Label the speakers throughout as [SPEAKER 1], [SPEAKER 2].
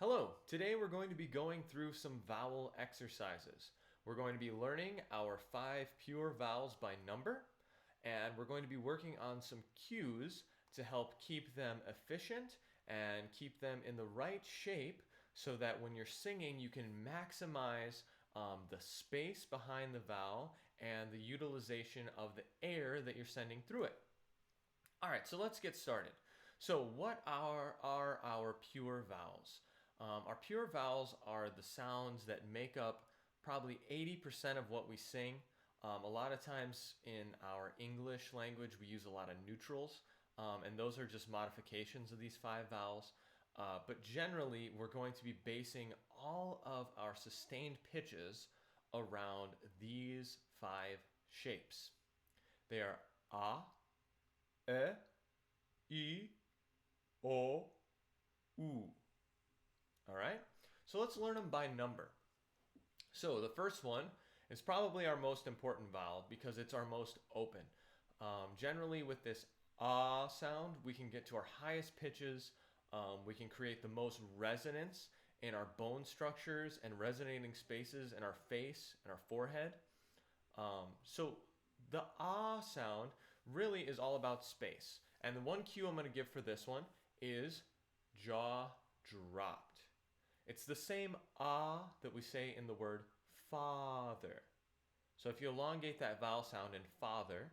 [SPEAKER 1] Hello, today we're going to be going through some vowel exercises. We're going to be learning our 5 pure vowels by number, and we're going to be working on some cues to help keep them efficient and keep them in the right shape so that when you're singing you can maximize the space behind the vowel and the utilization of the air that you're sending through it. All right, so let's get started. So what are our pure vowels? Our pure vowels are the sounds that make up probably 80% of what we sing. A lot of times in our English language, we use a lot of neutrals, and those are just modifications of these 5 vowels. But generally, we're going to be basing all of our sustained pitches around these 5 shapes. They are A, E, I, O, U. All right, so let's learn them by number. So the first one is probably our most important vowel because it's our most open. Generally with this ah sound, we can get to our highest pitches. We can create the most resonance in our bone structures and resonating spaces in our face and our forehead. So the ah sound really is all about space. And the one cue I'm going to give for this one is jaw dropped. It's the same ah that we say in the word father. So if you elongate that vowel sound in father,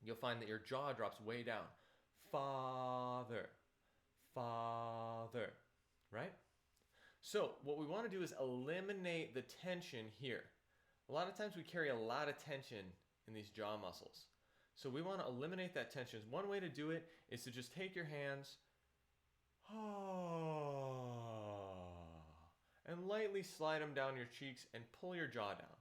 [SPEAKER 1] you'll find that your jaw drops way down. Father, father, right? So what we want to do is eliminate the tension here. A lot of times we carry a lot of tension in these jaw muscles. So we want to eliminate that tension. One way to do it is to just take your hands and lightly slide them down your cheeks and pull your jaw down.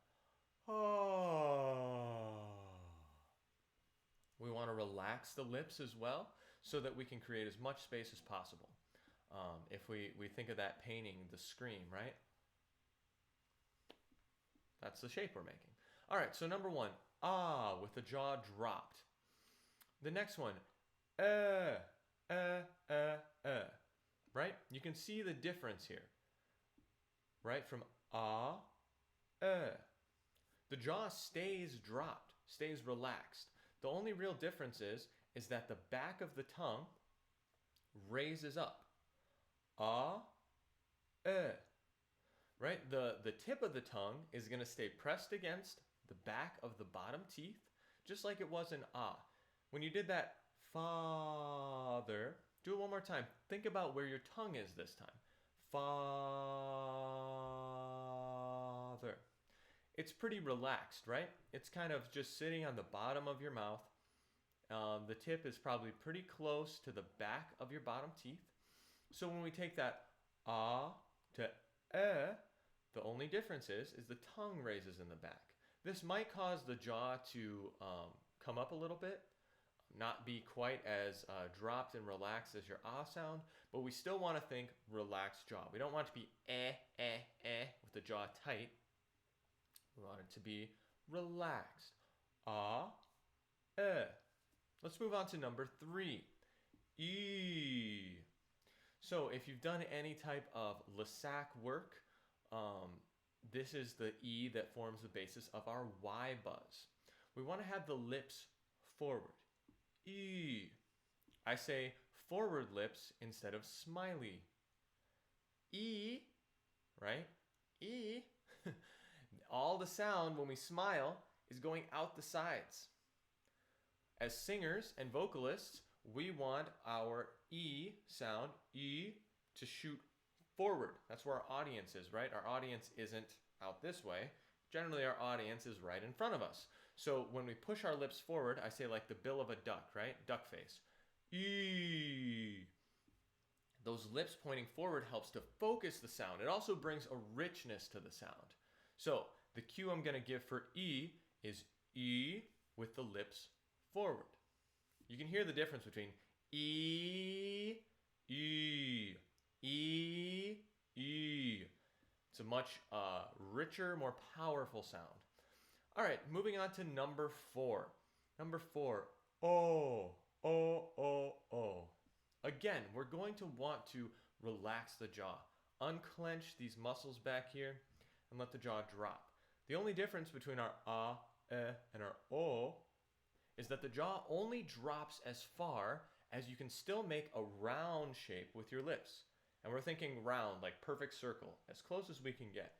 [SPEAKER 1] We want to relax the lips as well so that we can create as much space as possible. If we think of that painting, the scream, right? That's the shape we're making. All right, so number 1, ah, with the jaw dropped. The next one, right? You can see the difference here, right? From ah, The jaw stays dropped, stays relaxed. The only real difference is that the back of the tongue raises up. Ah, right? The tip of the tongue is going to stay pressed against the back of the bottom teeth, just like it was in ah. When you did that father, do it one more time. Think about where your tongue is this time. Father. It's pretty relaxed, right? It's kind of just sitting on the bottom of your mouth. The tip is probably pretty close to the back of your bottom teeth. So when we take that ah to the only difference is the tongue raises in the back. This might cause the jaw to come up a little bit, not be quite as dropped and relaxed as your ah sound, but we still want to think relaxed jaw. We don't want it to be with the jaw tight. We want it to be relaxed. Ah, Let's move on to number 3. E. So if you've done any type of Lissac work, this is the E that forms the basis of our Y buzz. We want to have the lips forward. E. I say forward lips instead of smiley. E, right? E. All the sound when we smile is going out the sides. As singers and vocalists, we want our E sound, E, to shoot forward. That's where our audience is, right? Our audience isn't out this way. Generally, our audience is right in front of us. So when we push our lips forward, I say like the bill of a duck, right? Duck face. E. Those lips pointing forward helps to focus the sound. It also brings a richness to the sound. So the cue I'm going to give for E is E with the lips forward. You can hear the difference between E, E, E, E. It's a much richer, more powerful sound. All right, moving on to number 4. Number 4, O, O, O, O. Again, we're going to want to relax the jaw. Unclench these muscles back here and let the jaw drop. The only difference between our and our o is that the jaw only drops as far as you can still make a round shape with your lips. And we're thinking round, like perfect circle, as close as we can get.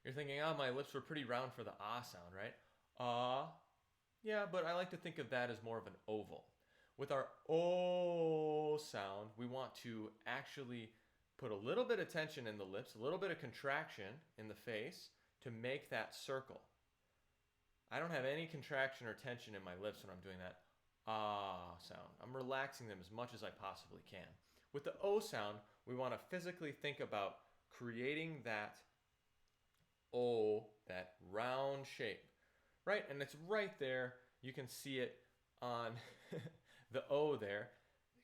[SPEAKER 1] You're thinking, oh, my lips were pretty round for the ah sound, right? Ah. Yeah, but I like to think of that as more of an oval. With our O sound, we want to actually put a little bit of tension in the lips, a little bit of contraction in the face to make that circle. I don't have any contraction or tension in my lips when I'm doing that ah sound. I'm relaxing them as much as I possibly can. With the O sound, we want to physically think about creating that O, that round shape, right? And it's right there. You can see it on the O there.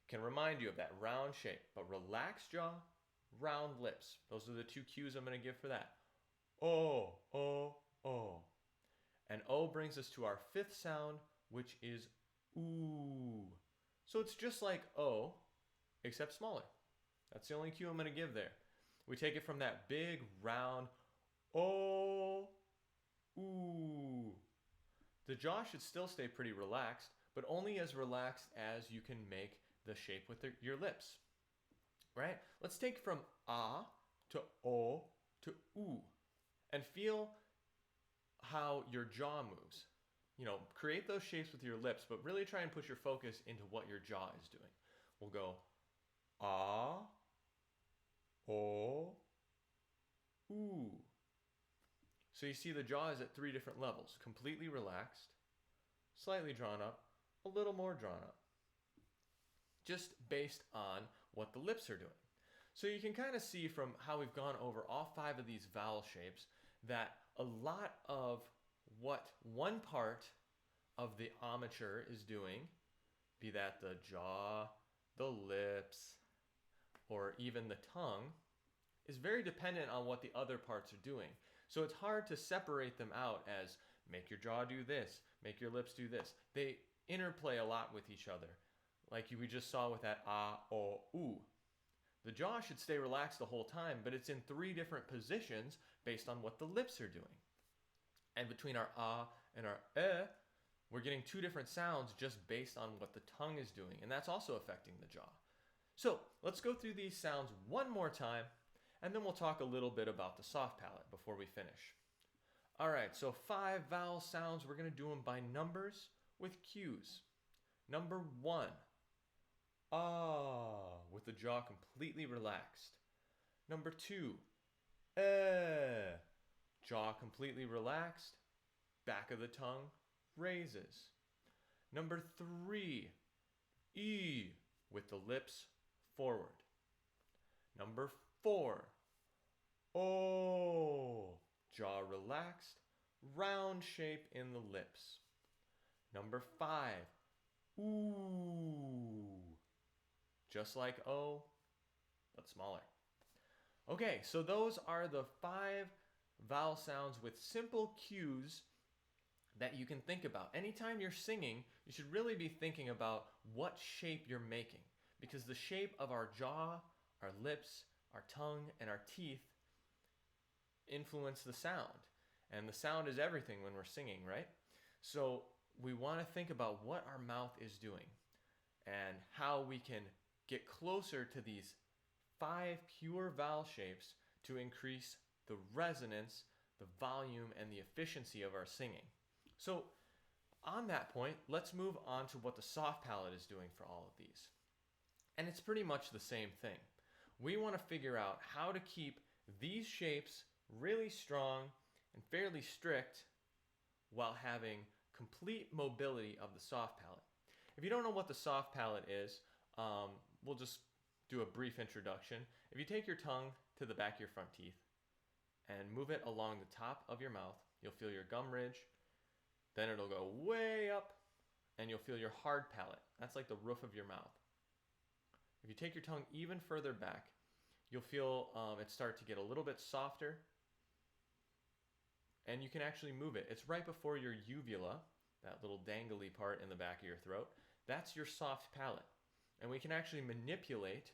[SPEAKER 1] It can remind you of that round shape, but relaxed jaw, round lips. Those are the two cues I'm going to give for that. O, O, O. And O brings us to our fifth sound, which is ooh. So it's just like O, except smaller. That's the only cue I'm going to give there. We take it from that big, round O, ooh. The jaw should still stay pretty relaxed, but only as relaxed as you can make the shape with your lips, right? Let's take from ah to o to oo and feel how your jaw moves. You know, create those shapes with your lips, but really try and put your focus into what your jaw is doing. We'll go ah, o, oo. So you see the jaw is at 3 different levels. Completely relaxed, slightly drawn up, a little more drawn up. Just based on what the lips are doing. So you can kind of see from how we've gone over all 5 of these vowel shapes that a lot of what one part of the armature is doing, be that the jaw, the lips, or even the tongue, is very dependent on what the other parts are doing. So it's hard to separate them out as make your jaw do this, make your lips do this. They interplay a lot with each other, like we just saw with that ah, o, oo. The jaw should stay relaxed the whole time, but it's in 3 different positions based on what the lips are doing. And between our ah and our we're getting 2 different sounds just based on what the tongue is doing, and that's also affecting the jaw. So let's go through these sounds one more time, and then we'll talk a little bit about the soft palate before we finish. All right, so 5 vowel sounds. We're going to do them by numbers with cues. Number 1, ah, with the jaw completely relaxed. Number 2, jaw completely relaxed, back of the tongue raises. Number 3, e, with the lips forward. Number 4, oh, jaw relaxed, round shape in the lips. Number 5, ooh, just like O, but smaller. Okay, so those are the 5 vowel sounds with simple cues that you can think about. Anytime you're singing, you should really be thinking about what shape you're making, because the shape of our jaw, our lips, our tongue, and our teeth influence the sound. And the sound is everything when we're singing, right? So we want to think about what our mouth is doing and how we can get closer to these 5 pure vowel shapes to increase the resonance, the volume, and the efficiency of our singing. So on that point, let's move on to what the soft palate is doing for all of these. And it's pretty much the same thing. We want to figure out how to keep these shapes really strong and fairly strict while having complete mobility of the soft palate. If you don't know what the soft palate is, we'll just do a brief introduction. If you take your tongue to the back of your front teeth and move it along the top of your mouth, you'll feel your gum ridge. Then it'll go way up and you'll feel your hard palate. That's like the roof of your mouth. If you take your tongue even further back, you'll feel it start to get a little bit softer, and you can actually move it. It's right before your uvula, that little dangly part in the back of your throat. That's your soft palate. And we can actually manipulate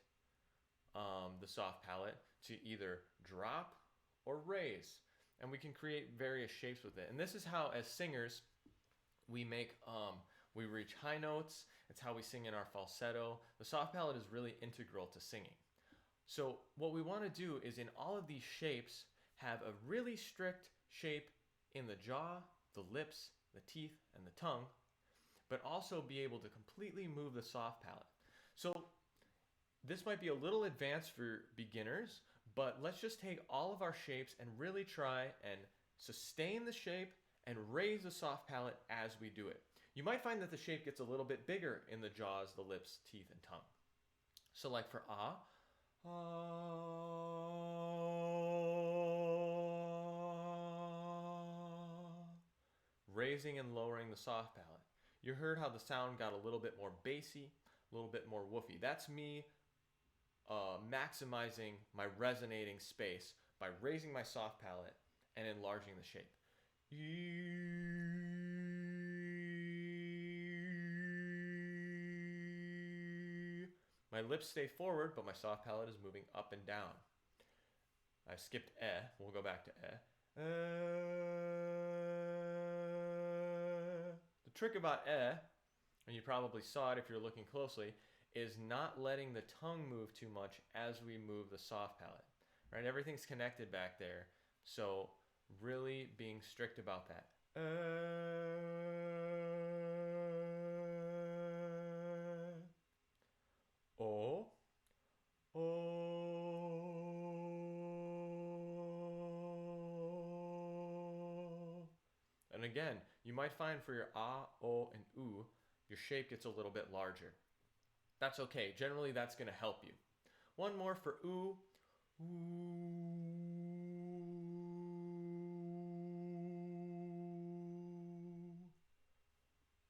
[SPEAKER 1] the soft palate to either drop or raise. And we can create various shapes with it. And this is how, as singers, we reach high notes. It's how we sing in our falsetto. The soft palate is really integral to singing. So what we want to do is, in all of these shapes, have a really strict shape in the jaw, the lips, the teeth, and the tongue, but also be able to completely move the soft palate. So this might be a little advanced for beginners, but let's just take all of our shapes and really try and sustain the shape and raise the soft palate as we do it. You might find that the shape gets a little bit bigger in the jaws, the lips, teeth, and tongue. So like for ah, raising and lowering the soft palate. You heard how the sound got a little bit more bassy, a little bit more woofy. That's me maximizing my resonating space by raising my soft palate and enlarging the shape. My lips stay forward, but my soft palate is moving up and down. I skipped eh. We'll go back to eh. The trick about eh, and you probably saw it if you're looking closely, is not letting the tongue move too much as we move the soft palate. Right? Everything's connected back there, so really being strict about that. O, o. And again, you might find for your ah, o, and oo, your shape gets a little bit larger. That's okay. Generally, that's going to help you. One more for oo.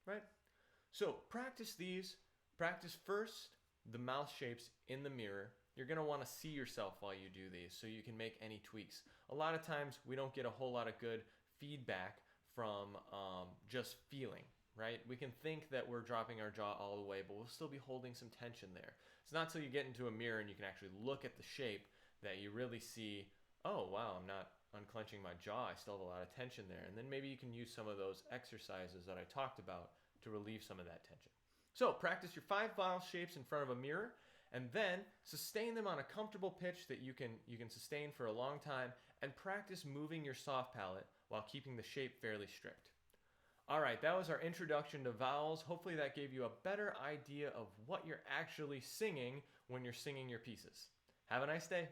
[SPEAKER 1] Right? So practice these. Practice first the mouth shapes in the mirror. You're going to want to see yourself while you do these so you can make any tweaks. A lot of times we don't get a whole lot of good feedback from just feeling, right? We can think that we're dropping our jaw all the way, but we'll still be holding some tension there. It's not till you get into a mirror and you can actually look at the shape that you really see, oh, wow, I'm not unclenching my jaw. I still have a lot of tension there. And then maybe you can use some of those exercises that I talked about to relieve some of that tension. So practice your 5 vowel shapes in front of a mirror, and then sustain them on a comfortable pitch that you can sustain for a long time, and practice moving your soft palate while keeping the shape fairly strict. All right, that was our introduction to vowels. Hopefully that gave you a better idea of what you're actually singing when you're singing your pieces. Have a nice day.